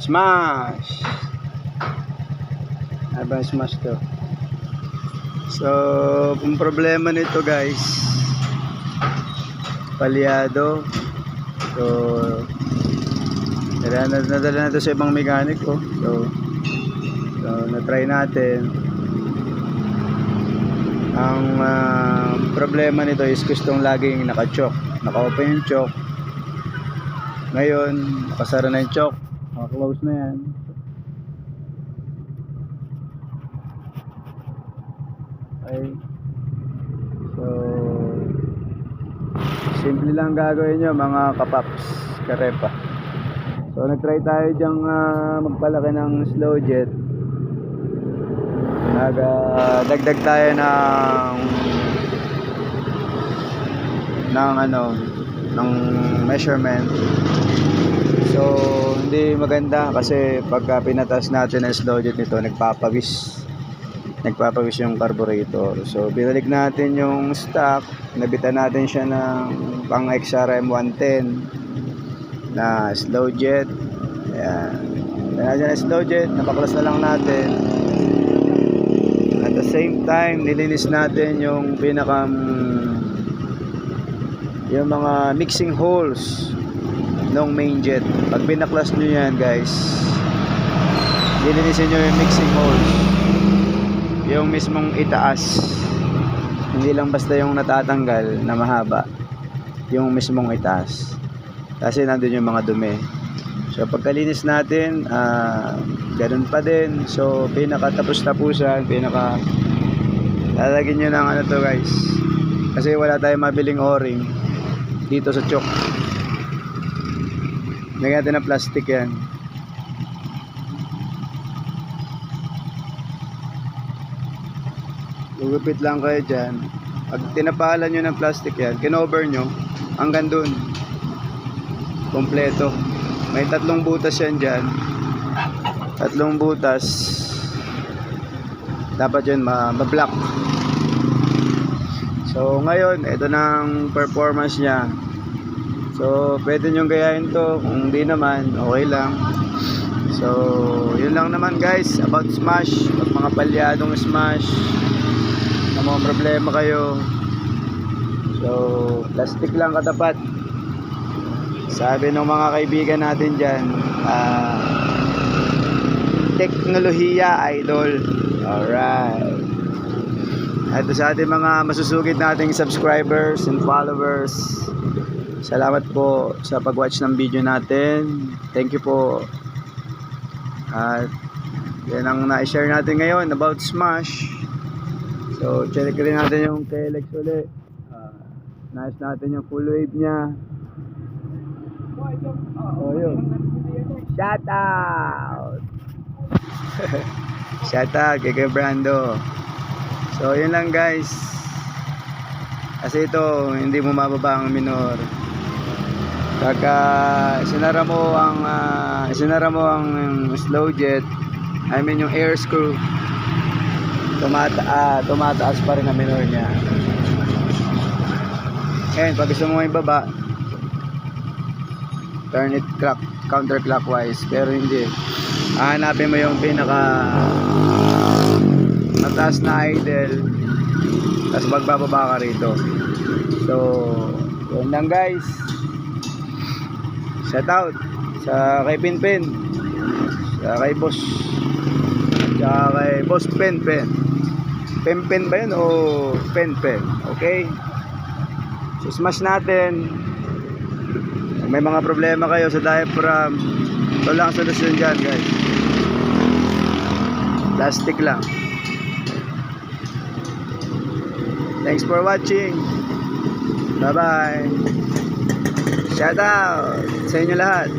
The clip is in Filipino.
Smash! Abang smash to. So, kung problema nito guys, palyado. So, nadala na ito sa ibang mekaniko. So na-try natin. Ang problema nito is gustong laging naka-choke. Naka-open yung choke. Ngayon, nakasara na yung choke. Naka-close na yan. Okay. So, simple lang gagawin nyo mga kapaps, karepa. So nag-try tayo dyang magpalaki ng slow jet. Dagdag tayo ng measurement. So hindi maganda kasi pagka pinatas natin ang slow jet nito, nagpapawis yung carburetor. So binalik natin yung stock, nabitan natin siya ng pang XRM 110 na slow jet. Ayan, na slow jet, napaklas na lang natin. At the same time, nilinis natin yung yung mga mixing holes ng main jet. Pag pinaklas nyo yan guys, nilinisin nyo yung mixing holes, yung mismong itaas, hindi lang basta yung natatanggal na mahaba, yung mismong itaas, kasi nandun yung mga dumi. So pagkalinis natin, ganun pa din. So pinaka-tapos-tapusan, lalagyan nyo ng ano to guys, kasi wala tayong mabiling o-ring dito sa choke. Lagyan natin ng plastic yan. Gugupit lang kayo dyan. Pag tinapalan nyo ng plastic yan, kinover nyo hanggang dun kompleto. May 3 butas yan dyan. 3 butas. Dapat yun ma-block. So ngayon, ito na ang performance nya. So pwede nyo gayahin to. Kung hindi naman, okay lang. So yun lang naman guys about smash. Pag mga palyadong smash na mga problema kayo, so plastic lang katapat. Sabi ng mga kaibigan natin dyan, teknolohiya idol. Alright. At sa ating mga masusugid nating subscribers and followers, salamat po sa pag-watch ng video natin. Thank you po. At yan ang na-share natin ngayon about smash. So check rin natin yung KLX ulit. Nice natin yung full wave nya. Oh yun. Shout out. Shout out kay Brando. So yun lang guys. Kasi ito hindi mo mababa ang minor. Pagka sinara mo ang slow jet, I mean yung air screw, tumataas pa rin ang minor niya. And pag gusto mo ibaba, turn it counterclockwise. Pero hindi, hanapin mo yung pinaka mataas na idle, tapos magbababa ka rito. So yun lang guys. Shout out sa kay Pinpin, sa kay Boss, sa kay Boss Penpen. Penpen ba yun o Penpen? Okay, so smash natin. Kung may mga problema kayo sa diaphragm, ito lang ang solusyon dyan guys. Plastic lang. Thanks for watching. Bye bye. Shout out sa inyo lahat.